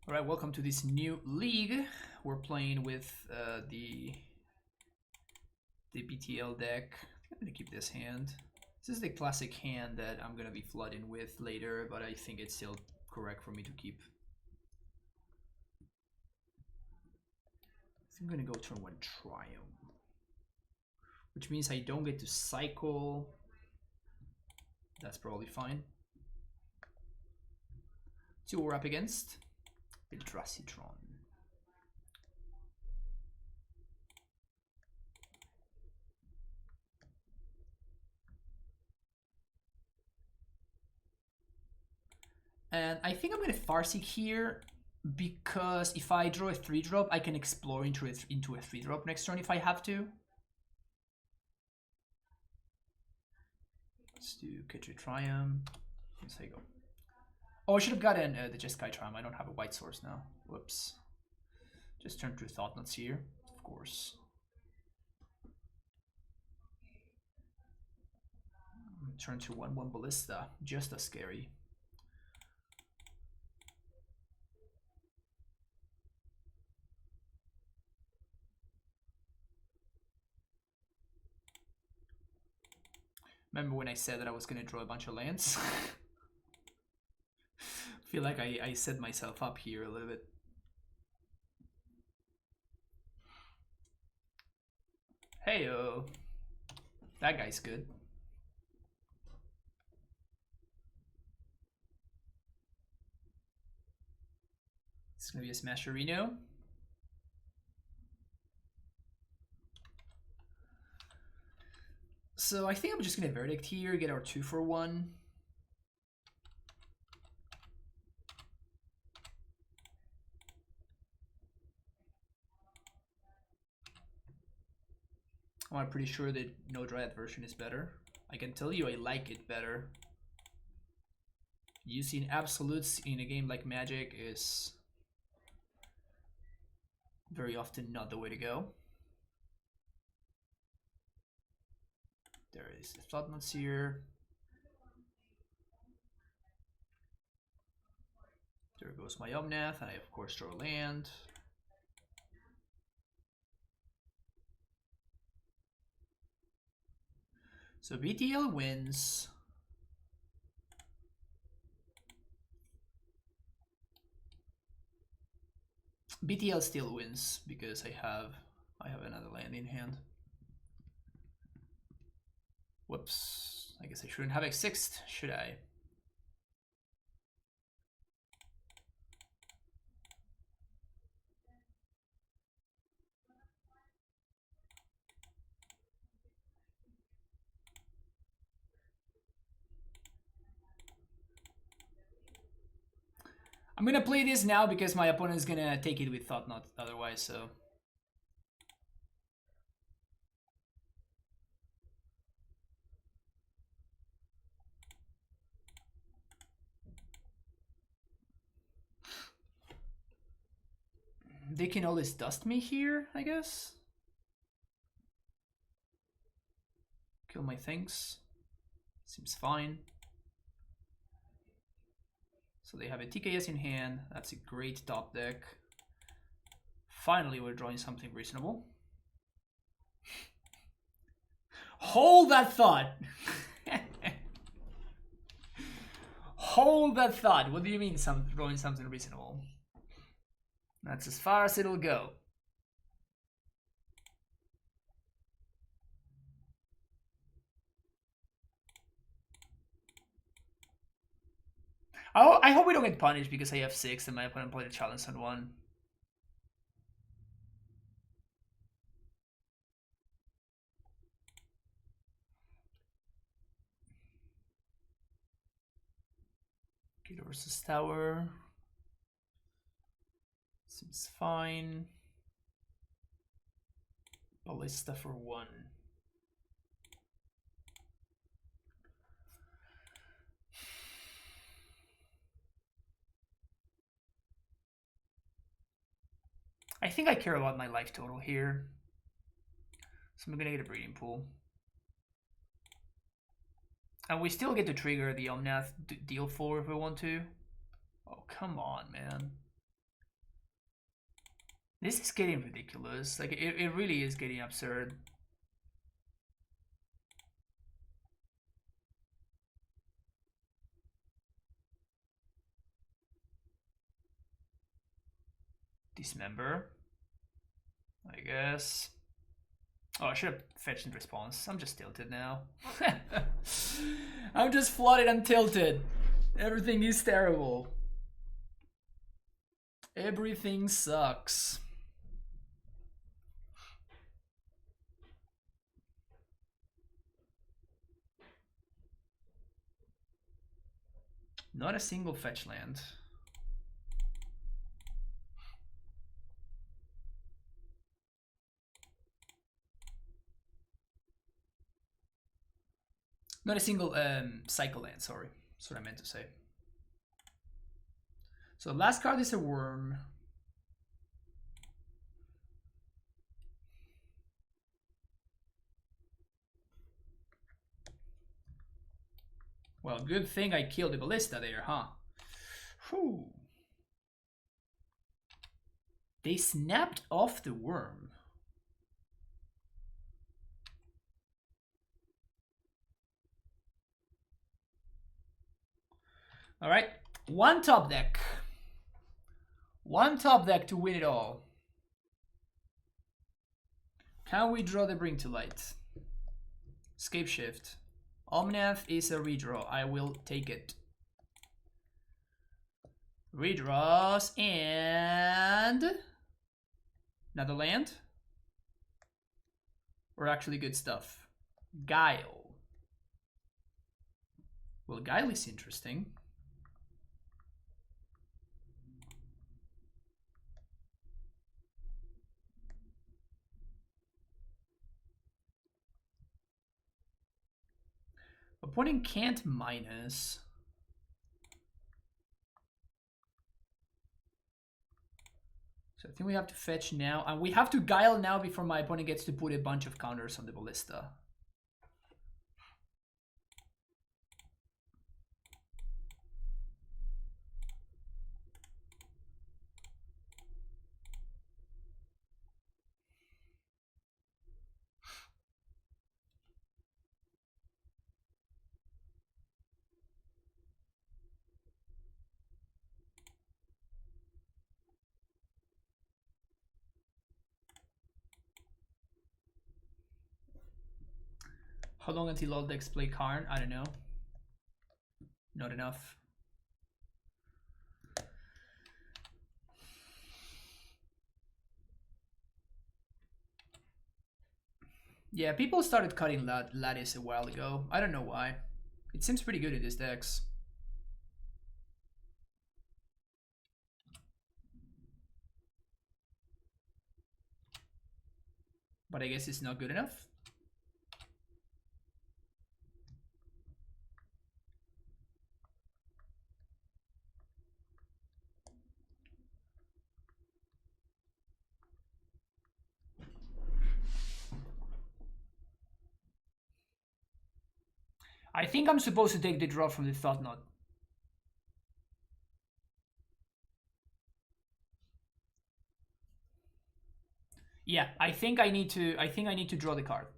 Alright, welcome to this new league. We're playing with the BTL deck. I think I'm gonna keep this hand. This is the classic hand that I'm gonna be flooding with later, but I think it's still correct for me to keep. I think I'm gonna go turn 1 Triumph, which means I don't get to cycle. That's probably fine. See what we're up against. Eldrazi Tron. And I think I'm going to Farseek here because if I draw a 3-drop, I can explore into a 3-drop next turn if I have to. Let's do Catch a Triumph. Yes, there you go. Oh, I should have gotten the Jeskai Triumph. I don't have a white source now. Whoops. Just turn 2 Thoughtnuts here, of course. Turn to 1/1 Ballista. Just as scary. Remember when I said that I was going to draw a bunch of lands? Feel like I set myself up here a little bit. Hey-oh. That guy's good. It's gonna be a Smasherino. So I think I'm just gonna Verdict here, get our 2 for 1. I'm pretty sure that no Dryad version is better. I can tell you I like it better. Using absolutes in a game like Magic is very often not the way to go. There is the Thoughtnuts here. There goes my Omnath, and I of course draw land. So BTL wins. BTL still wins because I have another land in hand. Whoops. I guess I shouldn't have a 6th, should I? I'm gonna play this now because my opponent is gonna take it with Thoughtnut otherwise, so. They can always dust me here, I guess. Kill my things. Seems fine. So they have a TKS in hand. That's a great top deck. Finally, we're drawing something reasonable. Hold that thought. Hold that thought. What do you mean drawing something reasonable? That's as far as it'll go. Oh, I hope we don't get punished because I have 6 and my opponent played a challenge on 1. Gator versus Tower. Seems fine. Ballista for 1. I think I care about my life total here. So I'm gonna get a breeding pool. And we still get to trigger the Omnath deal 4 if we want to. Oh, come on, man. This is getting ridiculous. Like, it really is getting absurd. Dismember, I guess. Oh, I should have fetched in response. I'm just tilted now. I'm just flooded and tilted. Everything is terrible. Everything sucks. Not a single fetch land. Not a single cycle land, sorry. That's what I meant to say. So last card is a worm. Well, good thing I killed the ballista there, huh? Whew. They snapped off the worm. All right, one top deck. One top deck to win it all. Can we draw the Bring to Light? Escape Shift. Omnath is a redraw. I will take it. Redraws and another land. Or actually good stuff. Guile. Well, Guile is interesting. Opponent can't minus. So I think we have to fetch now. And we have to Guile now before my opponent gets to put a bunch of counters on the ballista. How long until all decks play Karn? I don't know. Not enough. Yeah, people started cutting Lattice a while ago. I don't know why. It seems pretty good in these decks. But I guess it's not good enough. I think I'm supposed to take the draw from the Thought Knot. Yeah, I think I need to draw the card.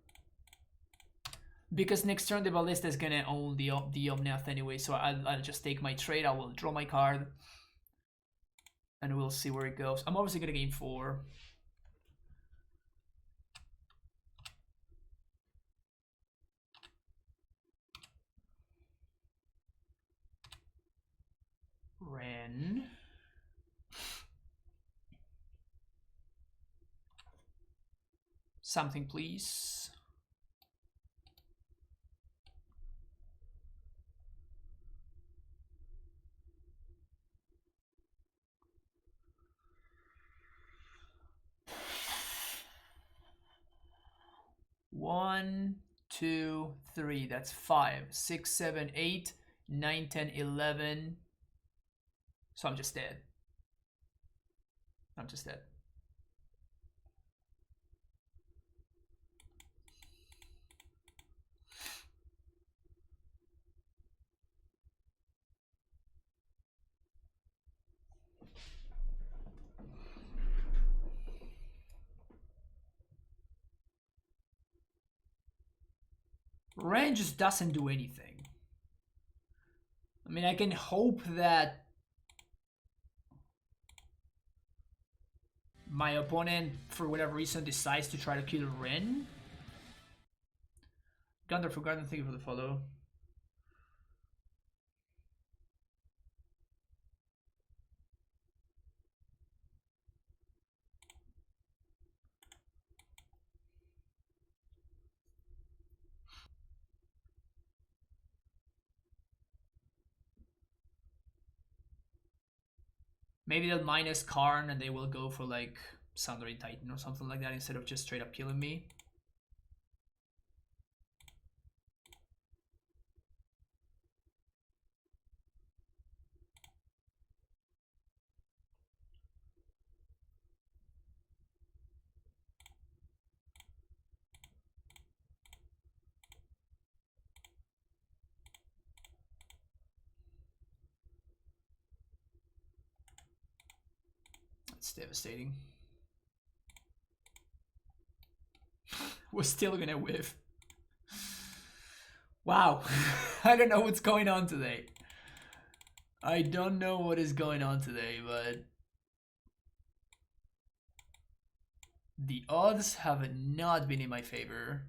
Because next turn the Ballista is gonna own the Omnath anyway, so I'll just take my trade, I will draw my card. And we'll see where it goes. I'm obviously gonna gain 4. Ren. Something, please. One, 2, 3. That's 5, 6, 7, 8, 9, 10, 11. So I'm just dead. I'm just dead. Ren just doesn't do anything. I mean, I can hope that my opponent, for whatever reason, decides to try to kill Ren. Gunder for Garden, thank you for the follow. Maybe they'll minus Karn and they will go for like Sundering Titan or something like that instead of just straight up killing me. It's devastating. We're still gonna whiff. Wow. I don't know what's going on today. I don't know what is going on today, but the odds have not been in my favor.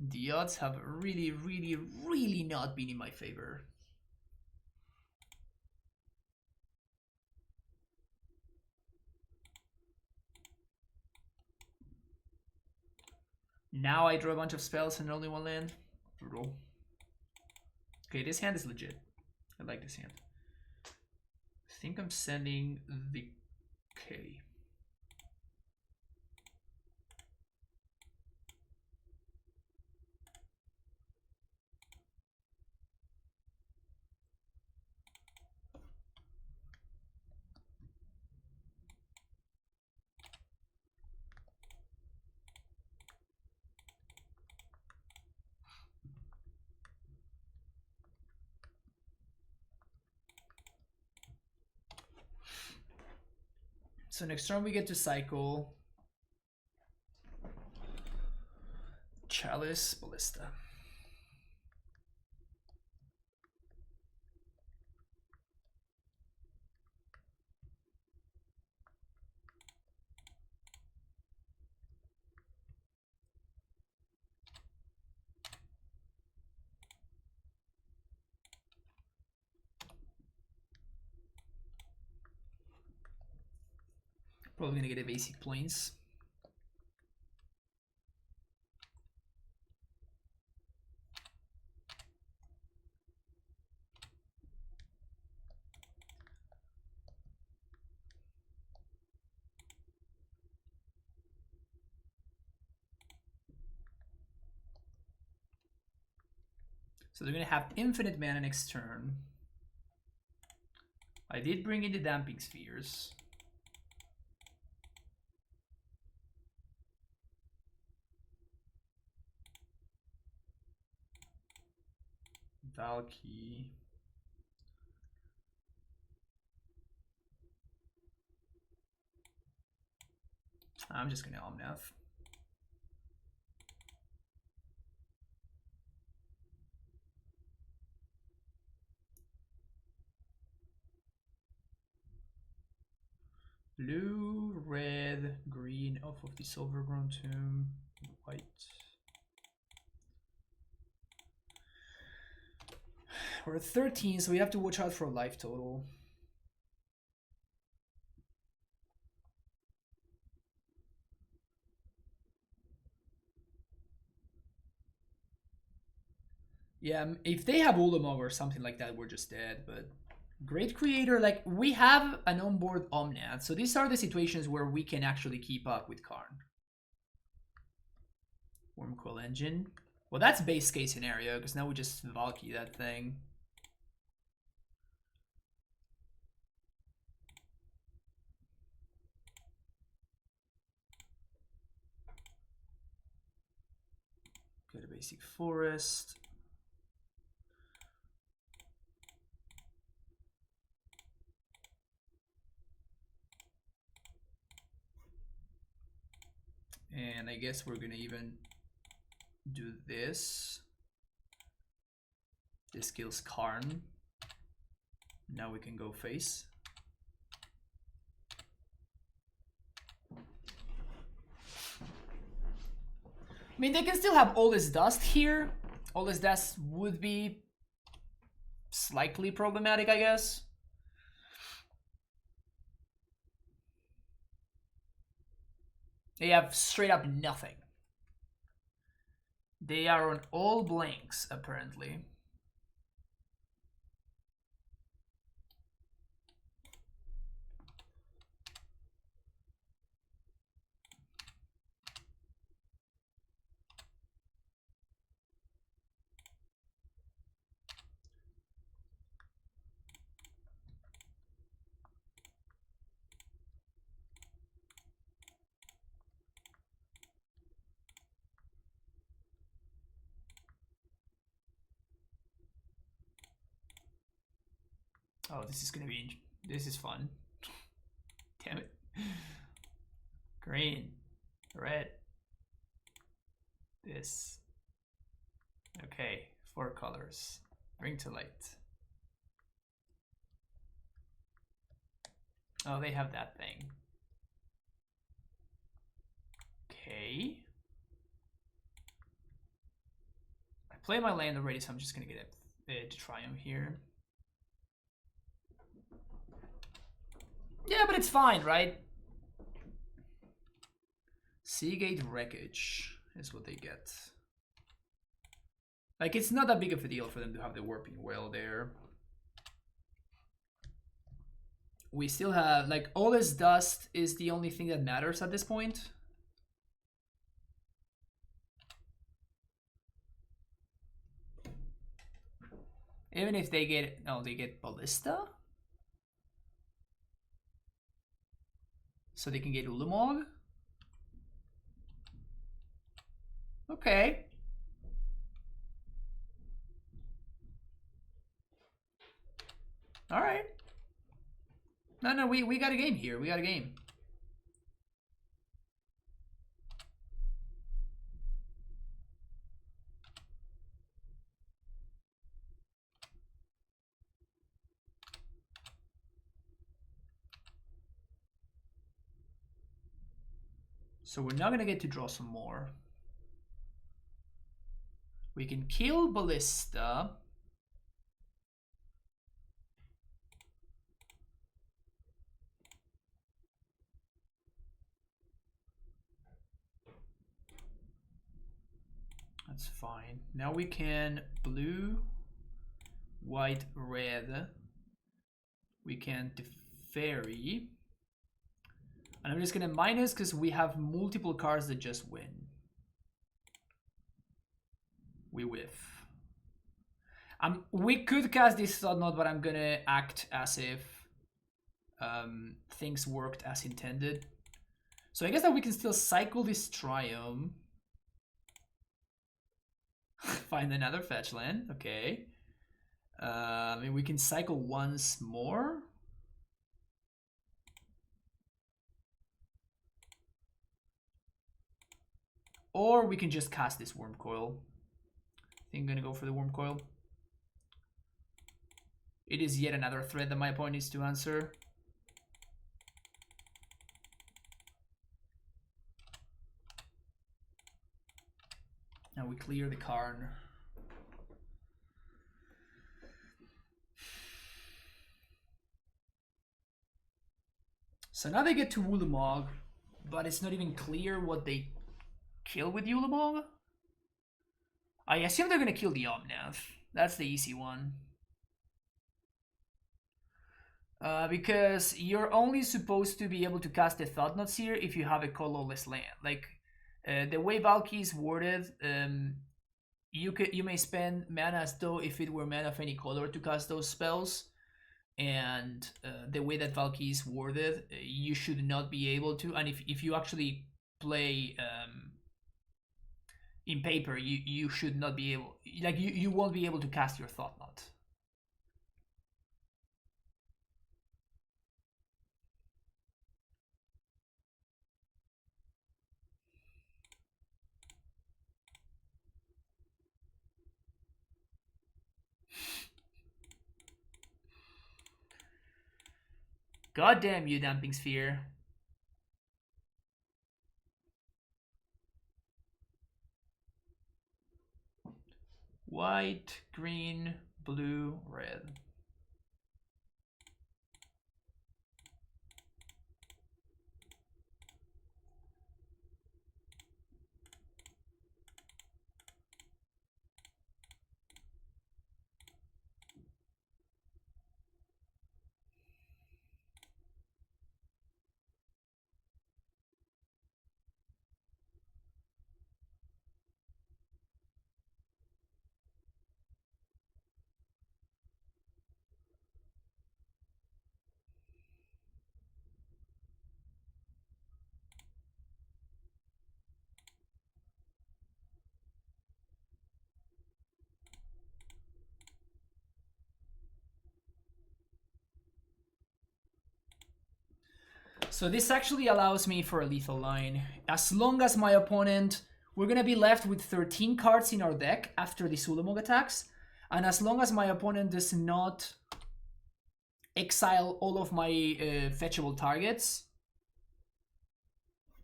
The odds have really, really, really not been in my favor. Now I draw a bunch of spells and only one land. Brutal. Okay, this hand is legit. I like this hand. I think I'm sending the K. So next turn we get to cycle Chalice Ballista. Probably gonna get a basic plains. So they're gonna have infinite mana next turn. I did bring in the Damping Spheres. Valky. I'm just gonna Omnath. Blue, red, green off of this Overgrown Tomb, white. We're at 13, so we have to watch out for a life total. Yeah, if they have Ulamog or something like that, we're just dead, but Great Creator, like, we have an onboard Omnath, so these are the situations where we can actually keep up with Karn. Wormcoil Engine. Well, that's base case scenario, because now we just Valky that thing. Get a basic forest. And I guess we're gonna even do this. This kills Karn. Now we can go face. I mean, they can still have all this dust here. All this dust would be slightly problematic, I guess. They have straight up nothing. They are on all blanks, apparently. Oh, this is gonna be, this is fun. Damn it. Green, red, this. Okay, 4 colors. Bring to light. Oh, they have that thing. Okay. I play my land already, so I'm just gonna get a Triumph here. Yeah, but it's fine, right? Seagate Wreckage is what they get. Like, it's not that big of a deal for them to have the Warping Well there. We still have, like, all this dust is the only thing that matters at this point. Even if they get, oh, they get Ballista? So they can get Ulamog? Okay. All right. No, we got a game here. We got a game. So we're not gonna get to draw some more. We can kill Ballista. That's fine. Now we can blue, white, red. We can Teferi. And I'm just gonna minus because we have multiple cards that just win. We whiff. We could cast this Thought Knot, but I'm gonna act as if things worked as intended. So I guess that we can still cycle this Triumph. Find another fetch land, okay. I mean, we can cycle once more. Or we can just cast this Worm Coil. I think I'm gonna go for the Worm Coil. It is yet another threat that my opponent needs to answer. Now we clear the Karn. So now they get to Ulamog, but it's not even clear what they kill with Ulamog. I assume they're gonna kill the Omnath. That's the easy one. Because you're only supposed to be able to cast the Thought Knots here if you have a colorless land. Like, the way Valky is worded, you may spend mana as though if it were mana of any color to cast those spells. And the way that Valky is worded, you should not be able to. And if you actually play in paper, you should not be able, like you won't be able to cast your Thought Knot. God damn you, Damping Sphere. White, green, blue, red. So this actually allows me for a lethal line. As long as my opponent... We're going to be left with 13 cards in our deck after the Ulamog attacks. And as long as my opponent does not exile all of my fetchable targets,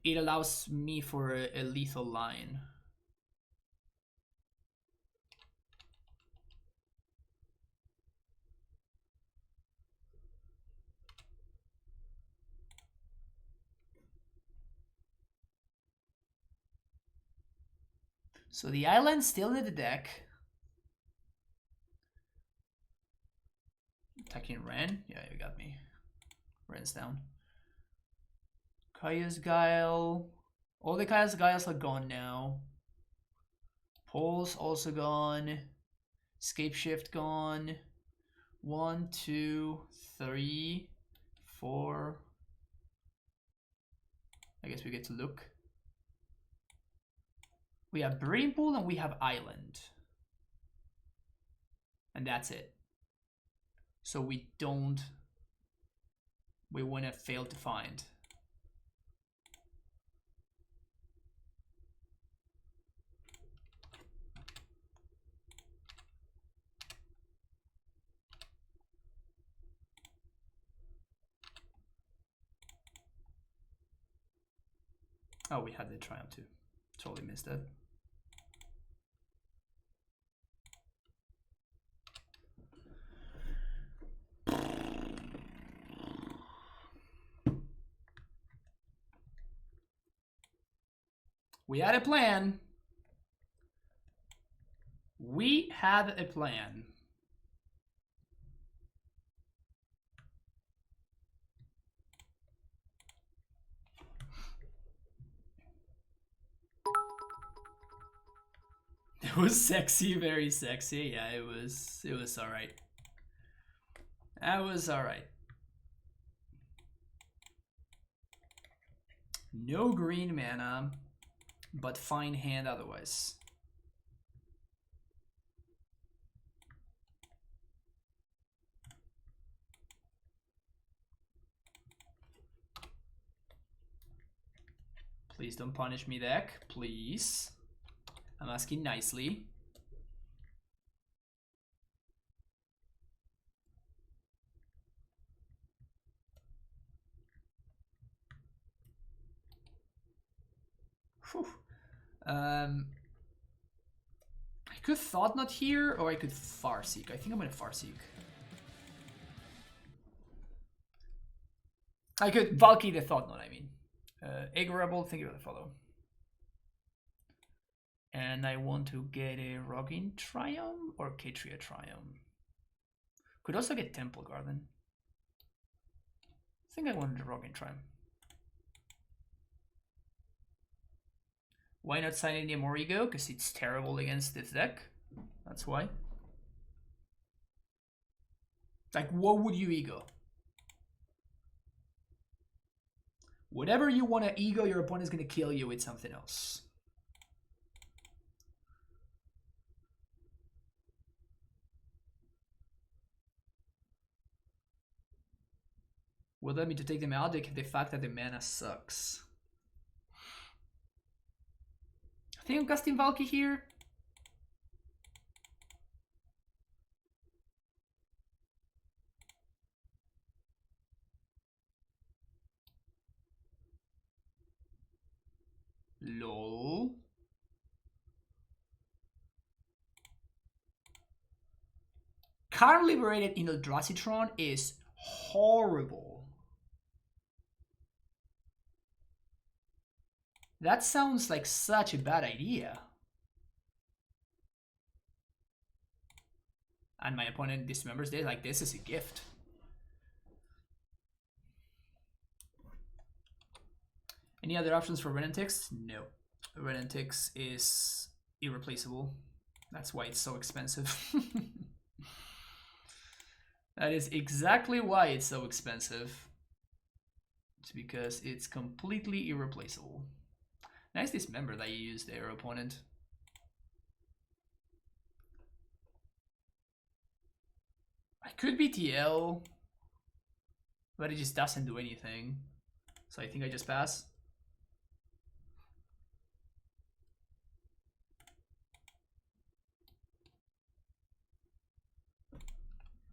it allows me for a lethal line. So the island's still in the deck. Attacking Ren? Yeah, you got me. Ren's down. Kaya's Guile. All the Kaya's Guiles are gone now. Pole's also gone. Escape Shift gone. 1, 2, 3, 4. I guess we get to look. We have Breeding Pool and we have Island. And that's it. So we don't... We want to fail to find. Oh, we had the Triumph too. Totally missed it. We had a plan. We had a plan. It was sexy, very sexy. Yeah, it was alright. That was alright. No green mana, but fine hand otherwise. Please don't punish me, deck. Please. I'm asking nicely. Whew. I could Thought Knot here, or I could Farseek. I think I'm gonna Farseek. I could Valky the Thought Knot, I mean. Egg Rebel, thank you for the follow. And I want to get a Rogin Triumph or Katria Triumph. Could also get Temple Garden. I think I wanted a Rogin Triumph. Why not sign any more Ego? Because it's terrible against this deck. That's why. Like, what would you Ego? Whatever you want to Ego, your opponent's going to kill you with something else. Would let me to take them out, the fact that the mana sucks. I think I'm casting Valky here. Card Liberated in Eldrazi Tron is horrible. That sounds like such a bad idea. And my opponent dismembers this, like this is a gift. Any other options for Renantix? No. Renantix is irreplaceable. That's why it's so expensive. That is exactly why it's so expensive. It's because it's completely irreplaceable. Nice dismember that you used there, opponent. I could BTL, but it just doesn't do anything. So I think I just pass.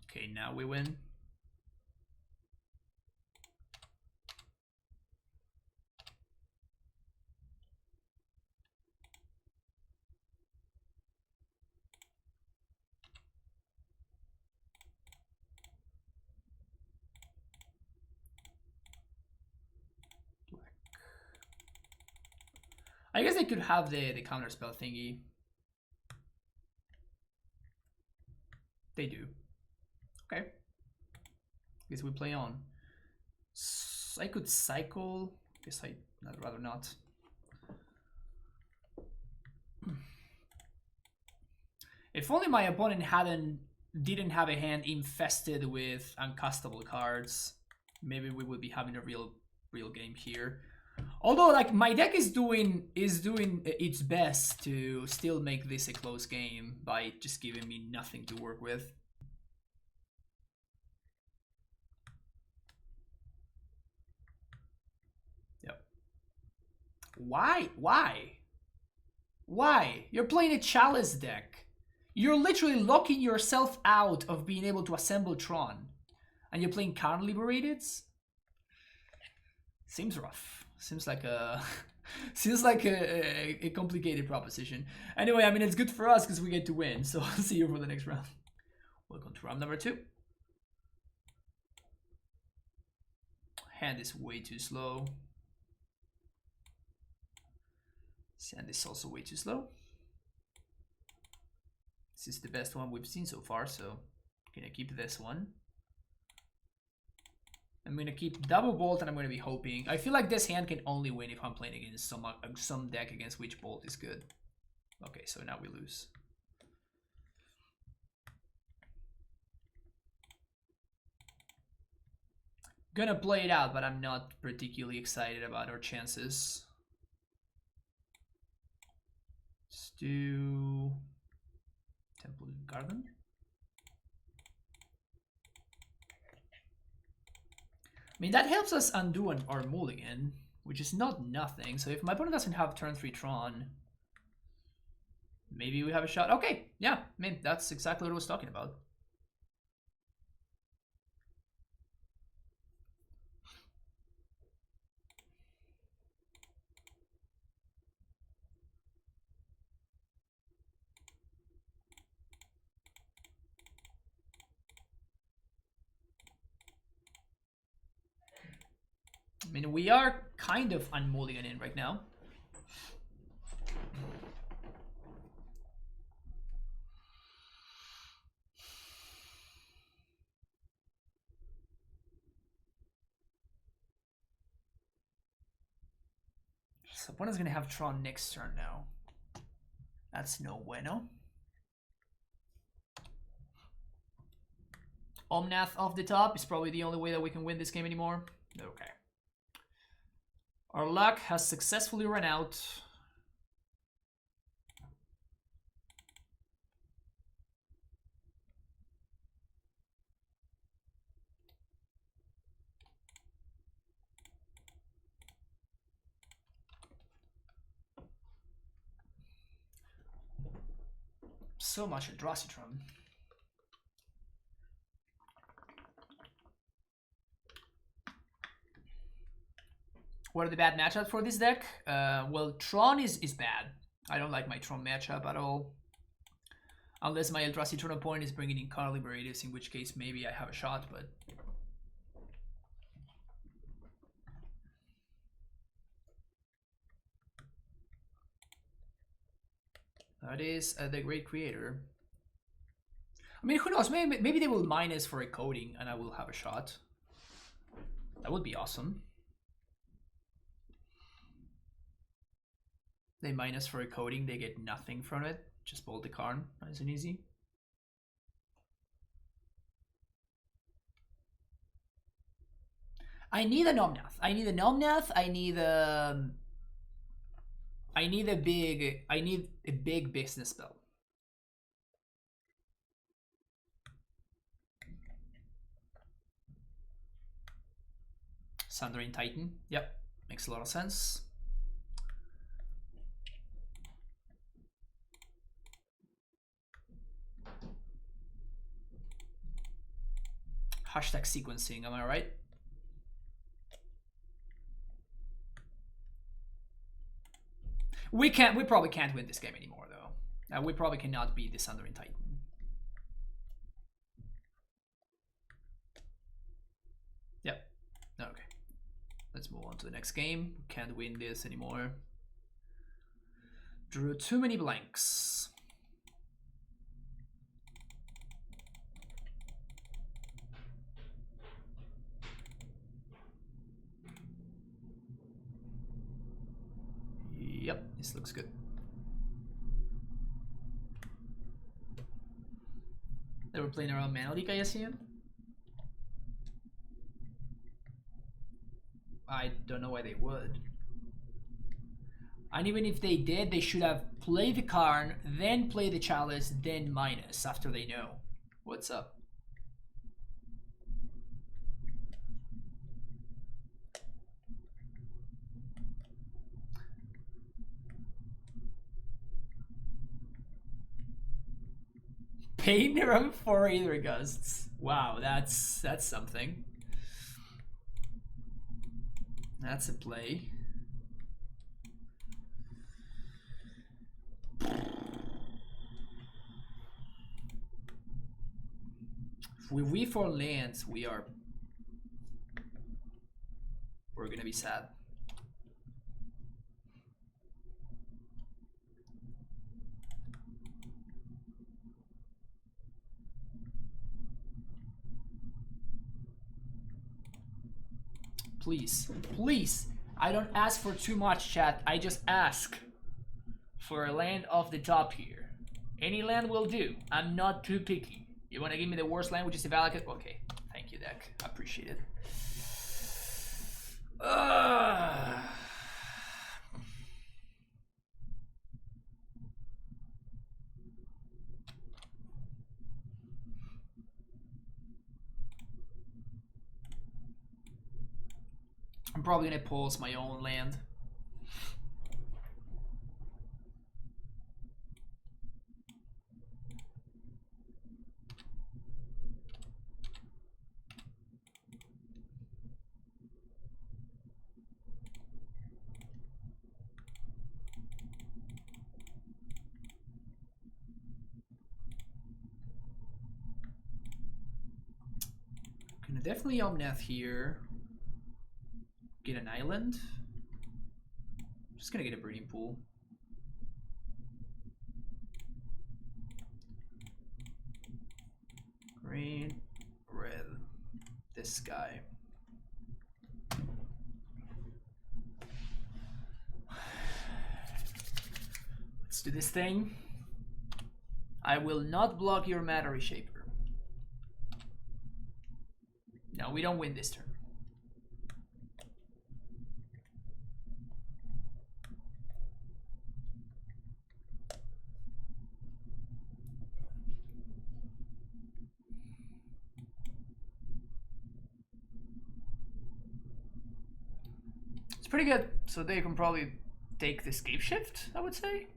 Okay, now we win. I guess they could have the counterspell thingy. They do. Okay. Guess we play on. I could cycle. Guess I'd rather not. If only my opponent didn't have a hand infested with uncastable cards, maybe we would be having a real game here. Although, like, my deck is doing its best to still make this a close game by just giving me nothing to work with. Yep. Why? You're playing a Chalice deck. You're literally locking yourself out of being able to assemble Tron. And you're playing Card Liberated? Seems rough. Seems like a complicated proposition. Anyway, I mean, it's good for us because we get to win. So I'll see you for the next round. Welcome to round number 2. Hand is way too slow. Sand is also way too slow. This is the best one we've seen so far, so I'm gonna keep this one. I'm gonna keep double bolt, and I'm gonna be hoping. I feel like this hand can only win if I'm playing against some deck against which bolt is good. Okay, so now we lose. Gonna play it out, but I'm not particularly excited about our chances. Let's do Temple Garden. I mean, that helps us undo our mulligan, which is not nothing. So if my opponent doesn't have turn 3 Tron, maybe we have a shot. Okay, yeah, I mean, that's exactly what I was talking about. I mean, we are kind of unmulliganing right now. So opponent's gonna have Tron next turn now. That's no bueno. Omnath off the top is probably the only way that we can win this game anymore. Okay. Our luck has successfully run out. So much Eldrazi Tron. What are the bad matchups for this deck? Well, Tron is bad. I don't like my Tron matchup at all. Unless my Eldrazi Tron opponent is bringing in Card Liberators, in which case maybe I have a shot, but... That is the Great Creator. I mean, who knows? Maybe they will minus for a coding and I will have a shot. That would be awesome. They minus for a coding, they get nothing from it. Just bolt the card, nice and easy. I need an Omnath. I need an Omnath. I need a big business spell. Sundering Titan. Yep, makes a lot of sense. Hashtag sequencing, am I right? We probably can't win this game anymore though. We probably cannot beat the Sundering Titan. Yep. Okay. Let's move on to the next game. We can't win this anymore. Drew too many blanks. Yep, this looks good. They were playing around Mana Leak, I assume. I don't know why they would. And even if they did, they should have played the Karn, then play the Chalice, then minus after they know. What's up? Pain around 4 Aether Gusts. Wow, that's something. That's a play. If we re4 lands, we're gonna be sad. Please, please. I don't ask for too much, chat. I just ask for a land off the top here. Any land will do. I'm not too picky. You want to give me the worst land, which is the Valakut? Okay. Thank you, deck. I appreciate it. I'm probably gonna pulse my own land. Gonna definitely Omnath here. Get an island. Just gonna get a breeding pool. Green, red, this guy. Let's do this thing. I will not block your Matter Reshaper. No, we don't win this turn. It's pretty good, so they can probably take the Scape Shift, I would say.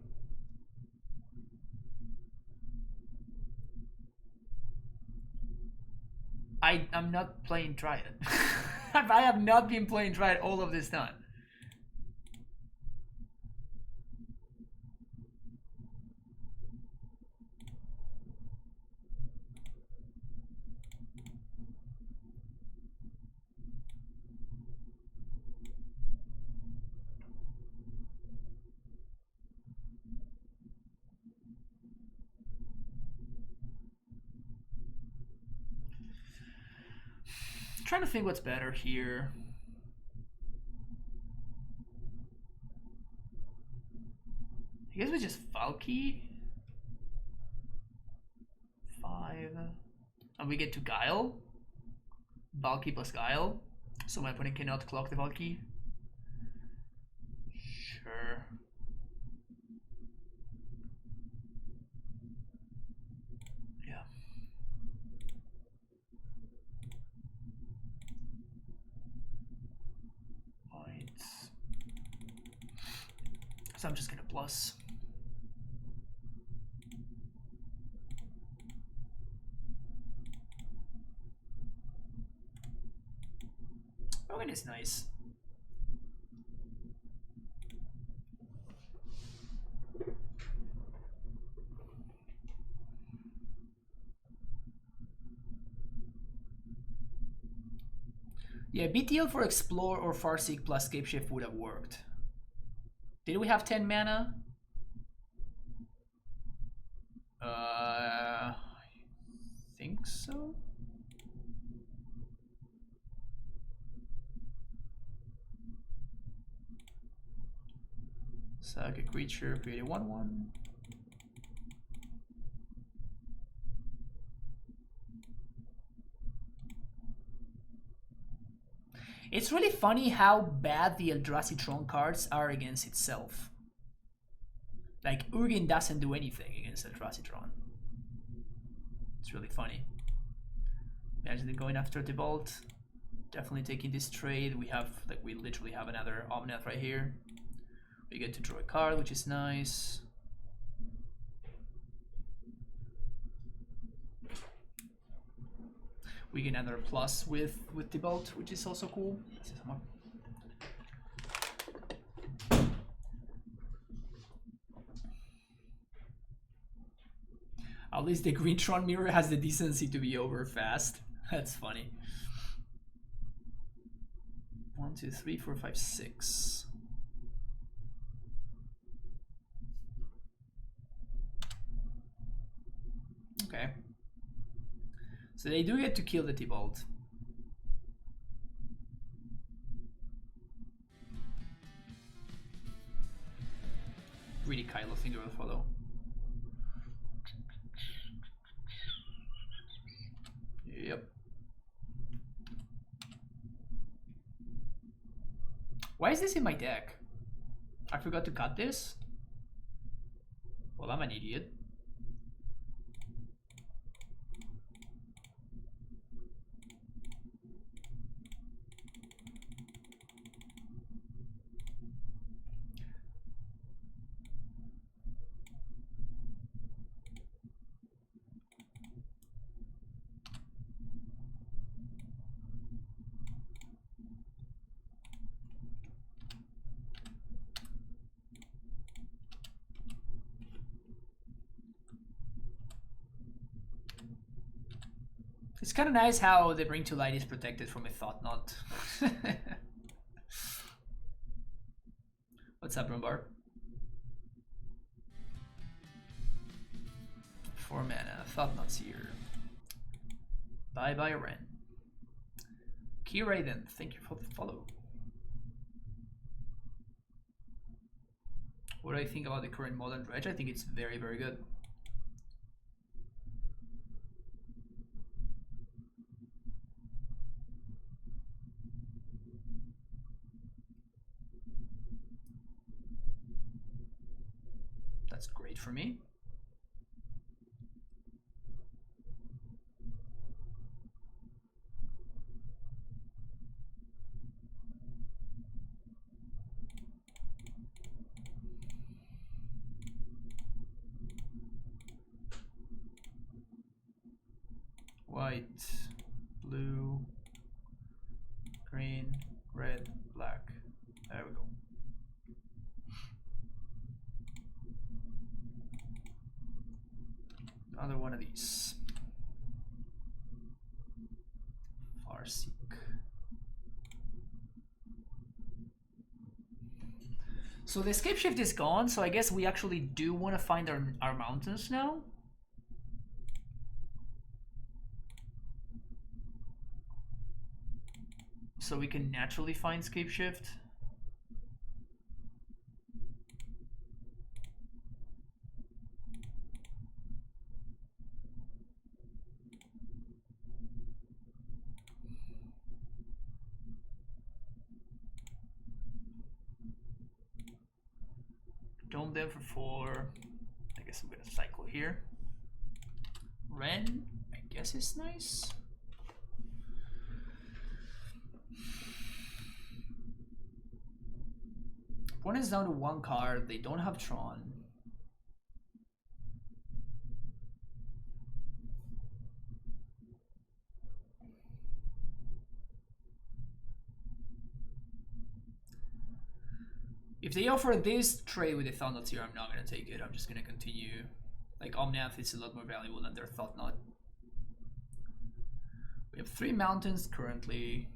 I'm not playing Triad. I have not been playing Triad all of this time. trying to think what's better here. I guess we just Valky. 5. And we get to Guile. Valky plus Guile. So my opponent cannot clock the Valky. Sure. Yeah. Right. So I'm just gonna plus. Rowan is nice. Yeah, BTL for Explore or Farseek plus Scapeshift would have worked. Did we have 10 mana? I think so. Sack a creature, create a 1/1. It's really funny how bad the Eldrazi Tron cards are against itself. Like, Ugin doesn't do anything against Eldrazi Tron. It's really funny. Imagine them going after the Bolt. Definitely taking this trade. We have, like, we literally have another Omnath right here. We get to draw a card, which is nice. We get another plus with the bolt, which is also cool. At least the green Tron mirror has the decency to be over fast. That's funny. 1, 2, 3, 4, 5, 6. Okay. So they do get to kill the T-Bolt. Really Kylo finger will follow. Yep. Why is this in my deck? I forgot to cut this? Well, I'm an idiot. It's kind of nice how the Bring to Light is protected from a Thought Knot. What's up, Rumbar? 4 mana, Thought Knot's here. Bye bye, Ren. Kiraiden, thank you for the follow. What do I think about the current Modern Dredge? I think it's very, very good. That's great for me. White, blue, green, red, black. There we go. Another one of these. Farseek. So the escape shift is gone, so I guess we actually do want to find our mountains now. so we can naturally find scape shift. Dome them for 4. I guess I'm gonna cycle here. Ren, I guess is nice. Opponent's down to 1 card. They don't have Tron. If they offer this trade with the Thought Knot here, I'm not gonna take it. I'm just gonna continue. Like Omnath is a lot more valuable than their Thought Knot. We have 3 mountains currently.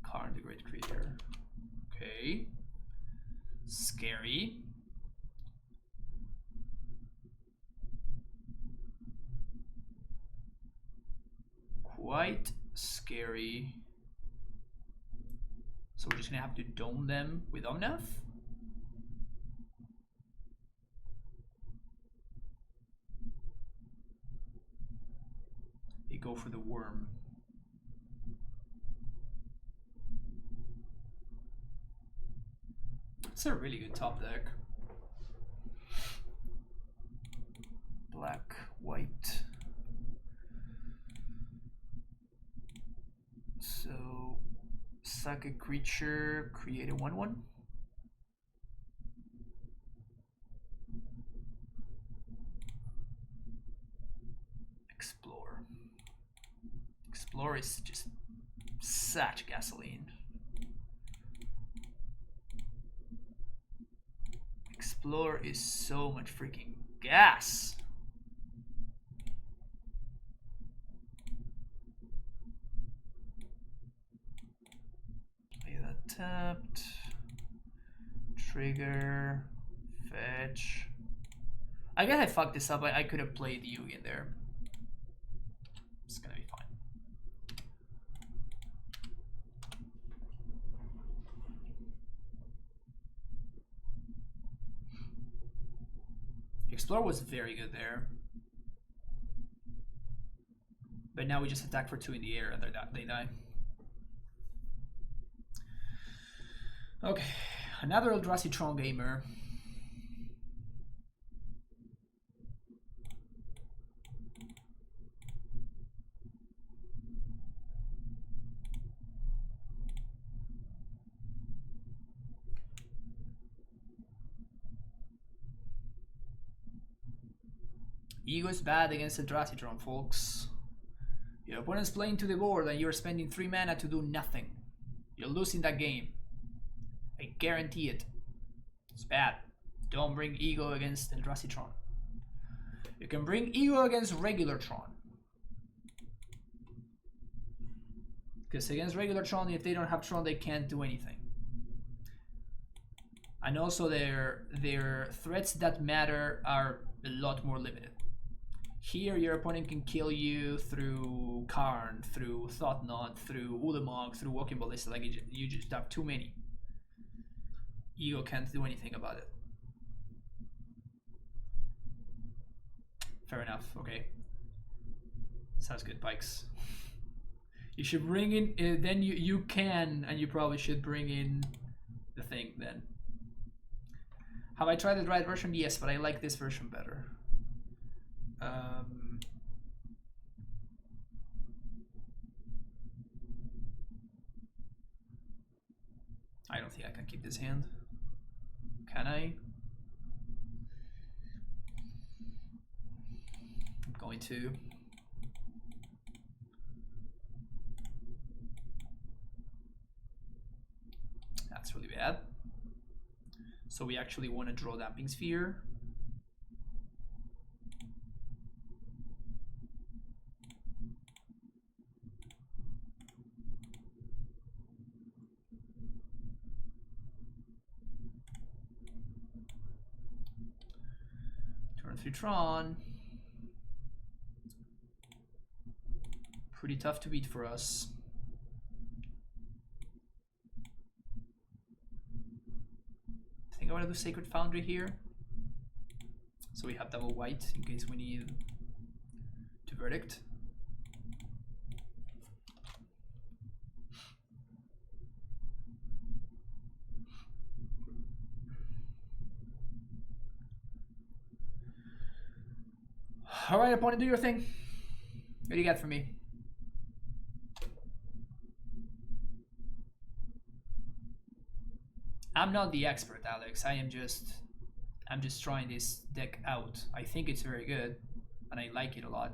Karn the Great Creator. Okay. Scary. Quite scary. So we're just gonna have to dome them with Omnath. They go for the worm. It's a really good top deck. Black, white. So, sack a creature, create a 1/1. Explore. Explore is just such gasoline. Explore is so much freaking gas. Play that tapped. Trigger. Fetch. I guess I fucked this up. I could have played Yugi in there. It's gonna be fine. Explore was very good there. But now we just attack for 2 in the air and they die. Okay, another Eldrazi Tron gamer. Ego is bad against Eldrazi Tron, folks. Your opponent's playing to the board and you're spending 3 mana to do nothing. You're losing that game. I guarantee it. It's bad. Don't bring Ego against Eldrazi Tron. You can bring Ego against regular Tron. Because against regular Tron, if they don't have Tron, they can't do anything. And also their threats that matter are a lot more limited. Here, your opponent can kill you through Karn, through Thought Knot, through Ulamog, through Walking Ballista. Like you just have too many. Ego can't do anything about it. Fair enough. Okay. Sounds good, Pikes. You should bring in. Then you can, and you probably should bring in the thing then. Have I tried the right version? Yes, but I like this version better. I don't think I can keep this hand. Can I? I'm going to. That's really bad. So we actually want to draw Damping Sphere. Turn 3 Tron. pretty tough to beat for us. I think I want to do Sacred Foundry here. So we have double white in case we need to verdict. All right, opponent, do your thing. What do you got for me? I'm not the expert, Alex. I'm just trying this deck out. I think it's very good, and I like it a lot.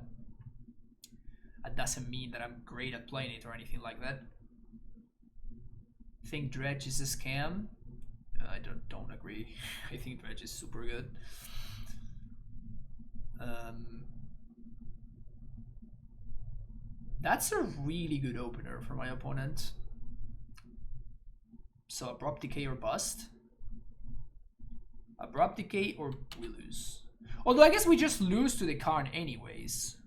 That doesn't mean that I'm great at playing it or anything like that. Think Dredge is a scam? I don't agree. I think Dredge is super good. That's a really good opener for my opponent. So Abrupt Decay or bust. Abrupt Decay or we lose. Although I guess we just lose to the Karn anyways.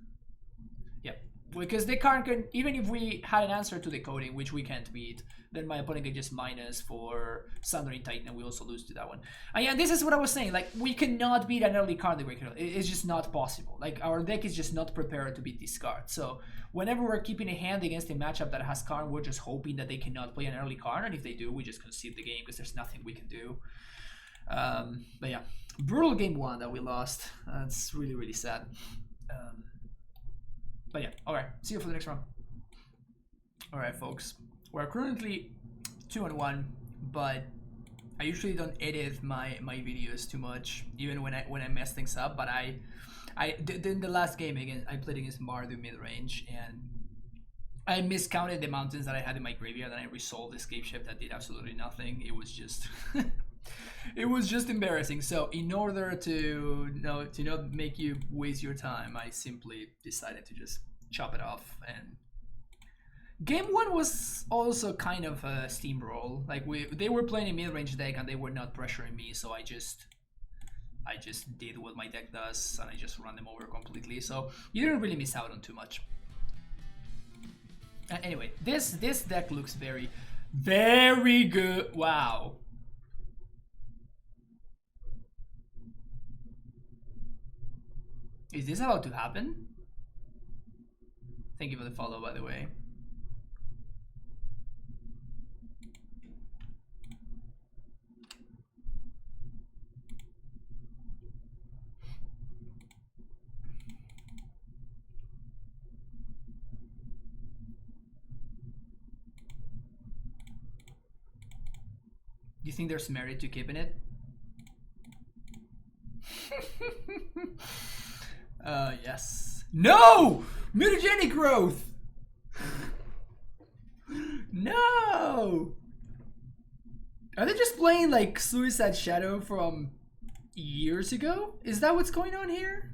Yeah, because the Karn can, even if we had an answer to the coding, which we can't beat, then my opponent can just minus for Sundering Titan and we also lose to that one. And yeah, this is what I was saying, like we cannot beat an early Karn deck. It's just not possible. Like our deck is just not prepared to beat this card. So whenever we're keeping a hand against a matchup that has Karn, we're just hoping that they cannot play an early Karn, and if they do, we just concede the game because there's nothing we can do. But yeah, brutal game one that we lost. That's really, really sad. But yeah, alright, see you for the next round. Alright, folks, we're currently 2-1, but I usually don't edit my videos too much, even when I mess things up. But in the last game again, I played against Mardu mid range, and I miscounted the mountains that I had in my graveyard, and I resolved escape ship that did absolutely nothing. It was just it was just embarrassing. So in order to not make you waste your time, I simply decided to just chop it off. And game one was also kind of a steamroll. Like they were playing a mid-range deck and they were not pressuring me, so I just did what my deck does and I just run them over completely. So you didn't really miss out on too much. Anyway, this deck looks very, very good. Wow. Is this about to happen? Thank you for the follow, by the way. Do you think there's merit to keeping it? Yes. No! Mutagenic growth! No! Are they just playing like Suicide Shadow from years ago? Is that what's going on here?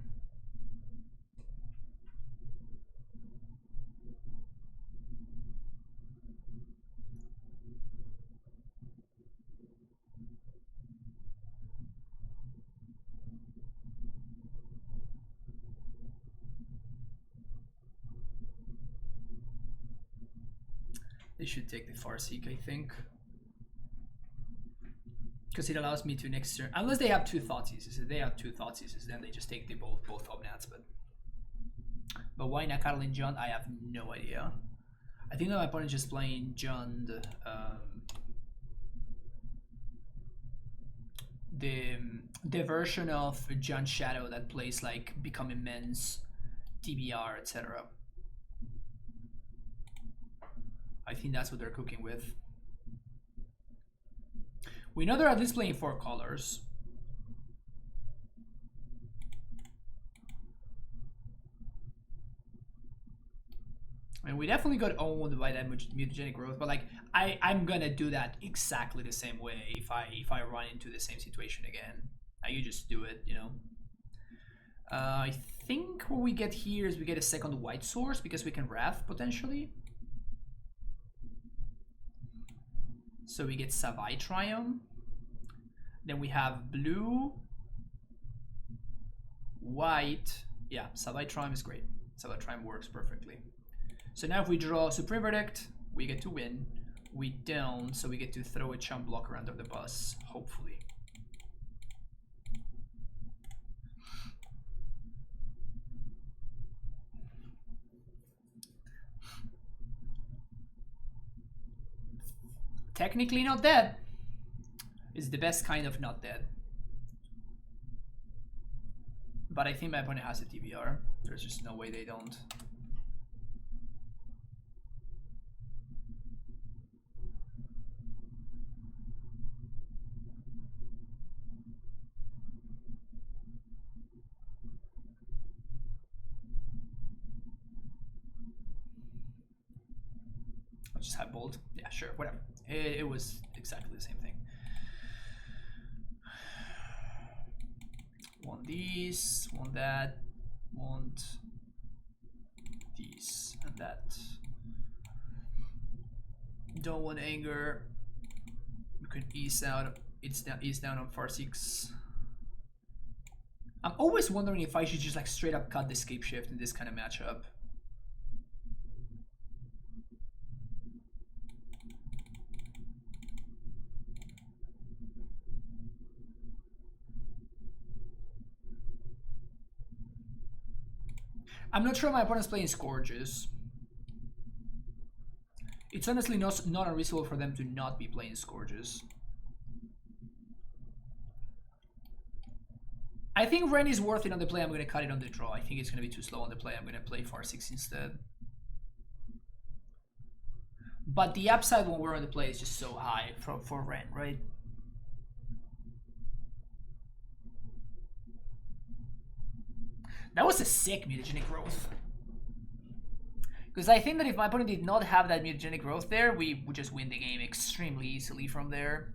They should take the Farseek, I think. Because it allows me to next turn, unless they have two Thoughtseize. If they have two Thoughtseize, then they just take the both Omnats. But why not Catalan Jund? I have no idea. I think that my opponent is just playing Jund. The version of Jund Shadow that plays like Become Immense, TBR, etc. I think that's what they're cooking with. We know they're at least playing 4 colors. I mean, we definitely got owned by that mutagenic growth, but like I'm gonna do that exactly the same way if I run into the same situation again. You just do it, you know. I think what we get here is we get a second white source because we can Wrath potentially. So we get Savai Triumph. Then we have blue, white. Yeah, Savai Triumph is great. Savai Triumph works perfectly. So now if we draw Supreme Verdict, we get to win. We don't, so we get to throw a chump blocker under the bus, hopefully. Technically not dead. It's the best kind of not dead. But I think my opponent has a TBR. There's just no way they don't. I'll just have bold. Yeah, sure, whatever. It was exactly the same thing. Want these, want that, want these and that. Don't want anger. We could ease out. Ease down on Farseek's. I'm always wondering if I should just like straight up cut the escape shift in this kind of matchup. I'm not sure my opponent's playing Scourges. It's honestly not unreasonable for them to not be playing Scourges. I think Ren is worth it on the play. I'm going to cut it on the draw. I think it's going to be too slow on the play. I'm going to play Farseek instead. But the upside when we're on the play is just so high for Ren, right? That was a sick mutagenic growth. Because I think that if my opponent did not have that mutagenic growth there, we would just win the game extremely easily from there.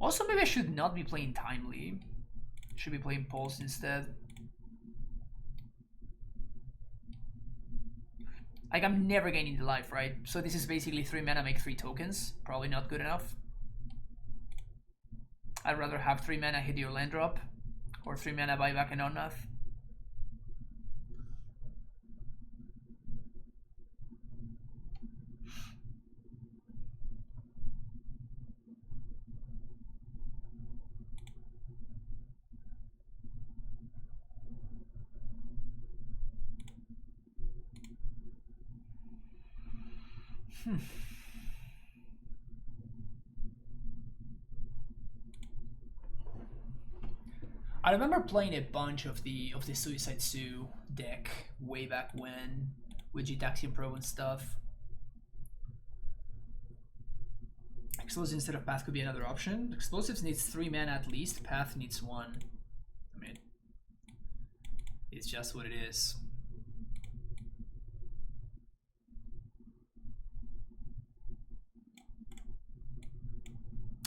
Also, maybe I should not be playing Timely. Should be playing Pulse instead. Like, I'm never gaining the life, right? So this is basically 3 mana, make 3 tokens. Probably not good enough. I'd rather have 3 mana, hit your land drop. Or 3 mana, buy back an Onmath. I remember playing a bunch of the Zooicide Zoo deck way back when with Gitaxian Pro and stuff. Explosives instead of Path could be another option. Explosives needs 3 mana at least. Path needs 1. I mean, it's just what it is.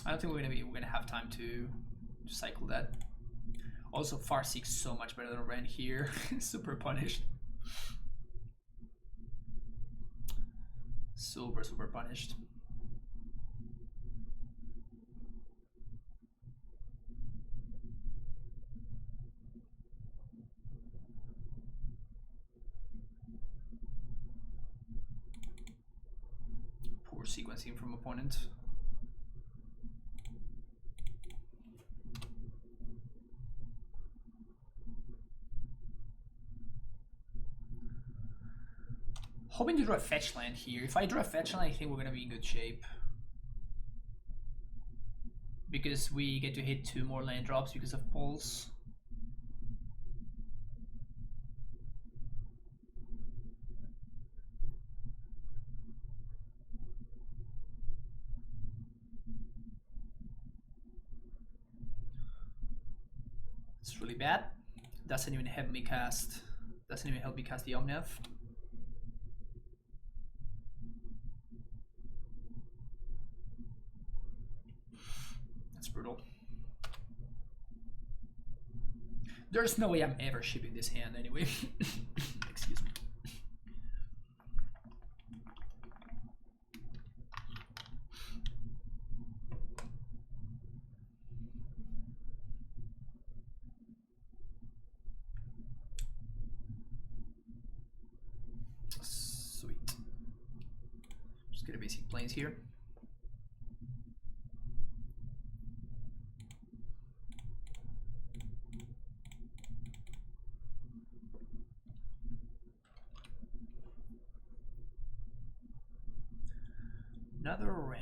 I don't think we're gonna have time to cycle that. Also, Farseek's so much better than Ren here. Super punished. Super punished. Poor sequencing from opponent. Hoping to draw a fetch land here. If I draw a fetch land, I think we're gonna be in good shape. Because we get to hit 2 more land drops because of Pulse. It's really bad. Doesn't even help me cast the Omnath. Brutal. There's no way I'm ever shipping this hand anyway. Excuse me. get a basic planes here. Another Wren.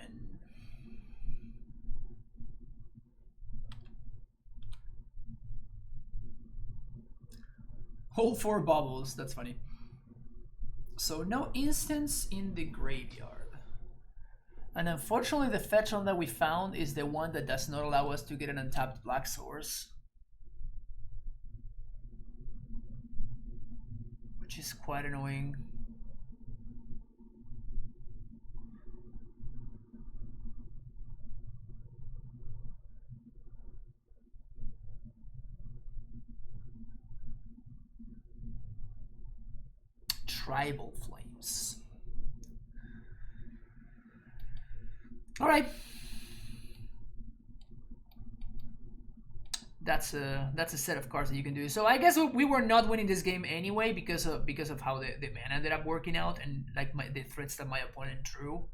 All 4 bubbles, that's funny. So no instants in the graveyard. And unfortunately the fetch one that we found is the one that does not allow us to get an untapped black source. Which is quite annoying. Tribal Flames. All right. That's a set of cards that you can do. So I guess we were not winning this game anyway because of how the mana ended up working out and like the threats that my opponent drew.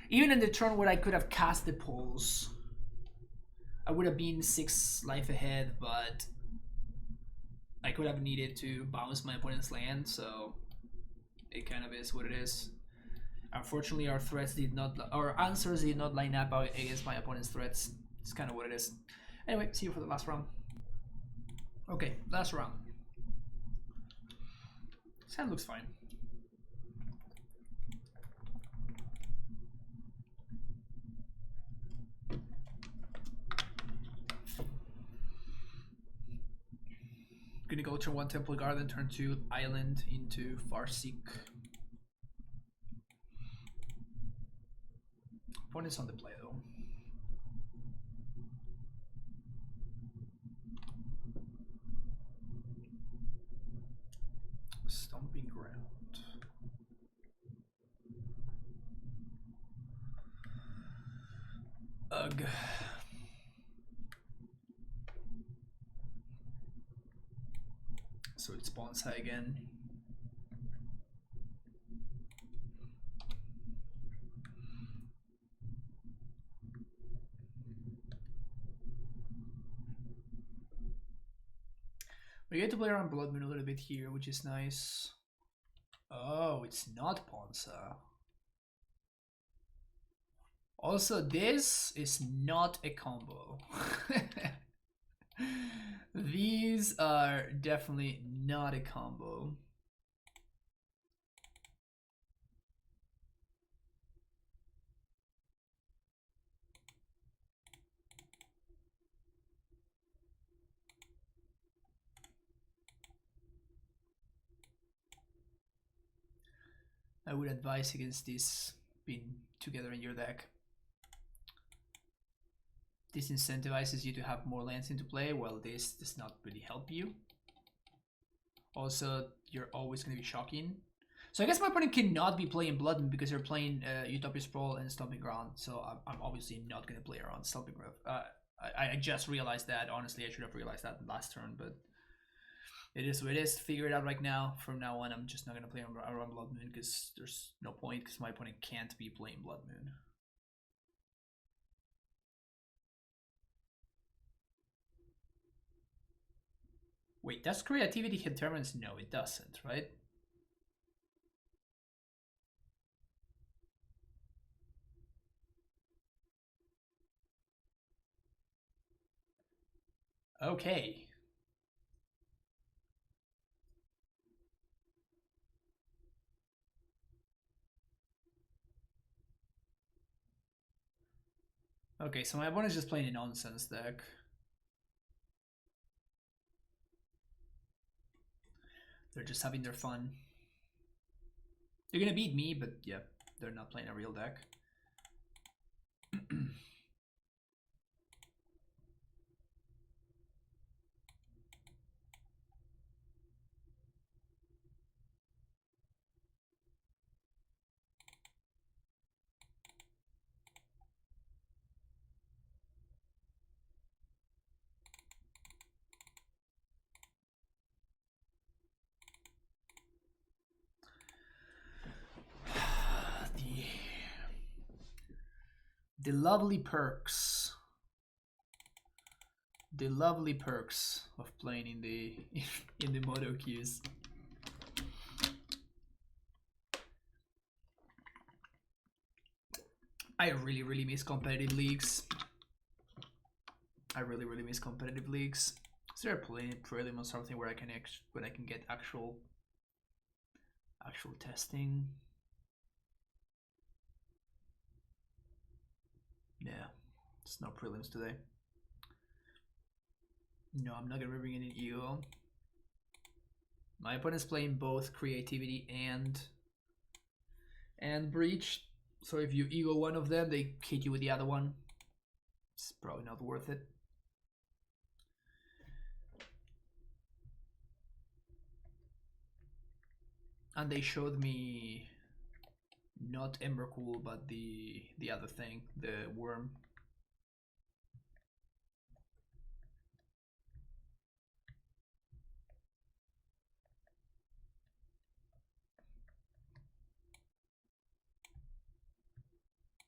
Even in the turn where I could have cast the Pulse, I would have been 6 life ahead, but I could have needed to bounce my opponent's land, so it kind of is what it is. Unfortunately, our answers did not line up against my opponent's threats. It's kind of what it is. Anyway, see you for the last round. Okay, last round. This hand looks fine. Gonna go turn 1 Temple Garden, turn 2 Island into Farseek. Opponent's on the play though. Stomping Ground. Ugh. So it's bonsai again. We get to play around Blood Moon a little bit here, which is nice. Oh, it's not Ponza. Also, this is not a combo. These are definitely not a combo. I would advise against this being together in your deck. This incentivizes you to have more lands into play, while this does not really help you. Also, you're always going to be shocking. So I guess my opponent cannot be playing Blood Moon because they're playing Utopia Sprawl and Stomping Ground. So I'm obviously not going to play around Stomping Ground. I just realized that. Honestly, I should have realized that last turn, but it is what it is. Figure it out right now. From now on, I'm just not going to play around Blood Moon because there's no point because my opponent can't be playing Blood Moon. Wait, does creativity hit tournaments? No, it doesn't, right? Okay. Okay, so my opponent is just playing a nonsense deck. They're just having their fun. They're gonna beat me, but yeah, they're not playing a real deck. The lovely perks. The lovely perks of playing in the in the moto queues. I really miss competitive leagues. I really miss competitive leagues. Is there a prelim or something where I can get actual testing? Yeah, there's no prelims today. No, I'm not gonna bring in an ego. My opponent's playing both creativity and breach. So if you ego one of them, they hit you with the other one. It's probably not worth it. And they showed me not Embercool, but the other thing, the worm.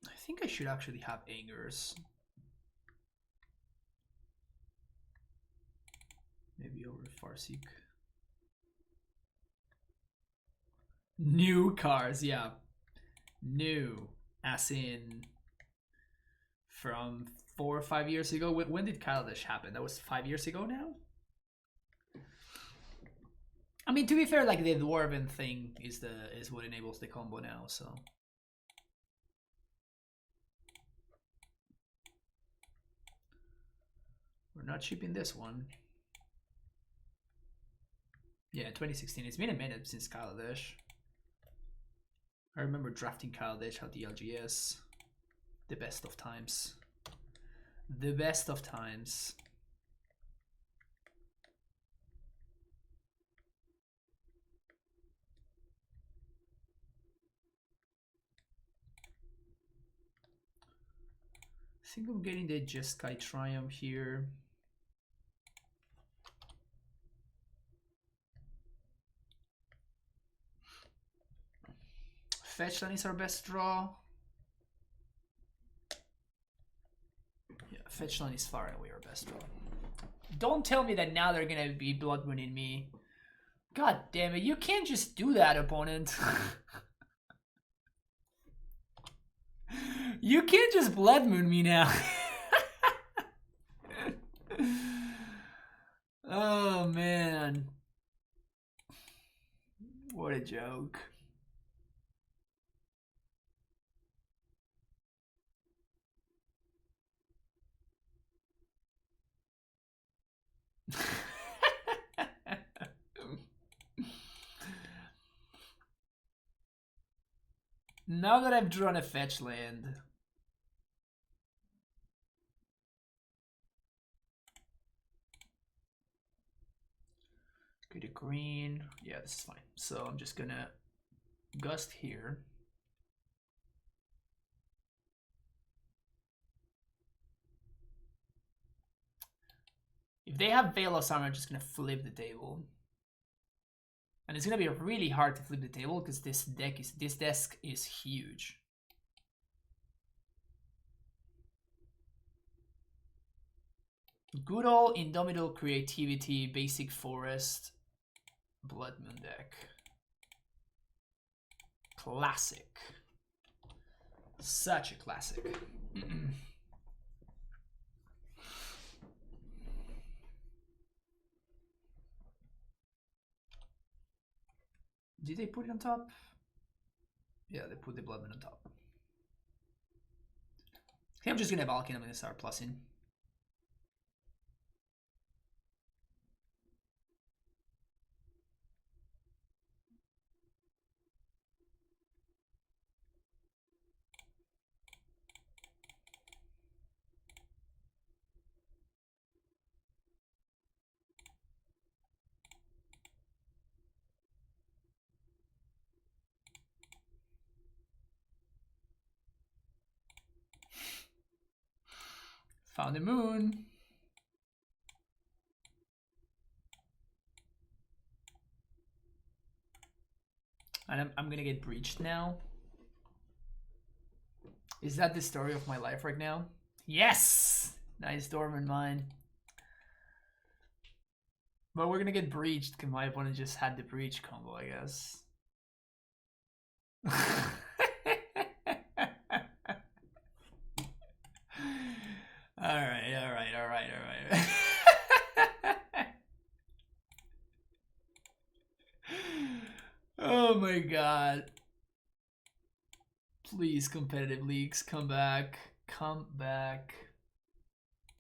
I think I should actually have Angers. Maybe over Farseek. New cars, yeah. New. As in from 4 or 5 years ago. When did Kaladesh happen? That was 5 years ago now? I mean, to be fair, like the Dwarven thing is what enables the combo now, so. We're not shipping this one. Yeah, 2016. It's been a minute since Kaladesh. I remember drafting Kaladesh at the LGS. The best of times. The best of times. I think I'm getting the Jeskai Triumph here. Fetchland is our best draw. Yeah, Fetchland is far and away our best draw. Don't tell me that now they're gonna be Blood Mooning me. God damn it, you can't just do that, opponent. You can't just Blood Moon me now. Oh man. What a joke. Now that I've drawn a fetch land. Get a green. Yeah, this is fine. So I'm just gonna gust here. If they have Velos Armor, I'm just gonna flip the table. And it's gonna be really hard to flip the table because this desk is huge. Good old Indomitable Creativity, Basic Forest, Blood Moon deck. Classic. Such a classic. Did they put it on top? Yeah, they put the Blood Moon on top. I think I'm just gonna Valkyrie, I'm gonna start plussing. Found the moon. And I'm gonna get breached now. Is that the story of my life right now? Yes! Nice Dormant Mine. But we're gonna get breached because my opponent just had the breach combo, I guess. Alright. Oh my god. Please, competitive leagues, come back. Come back.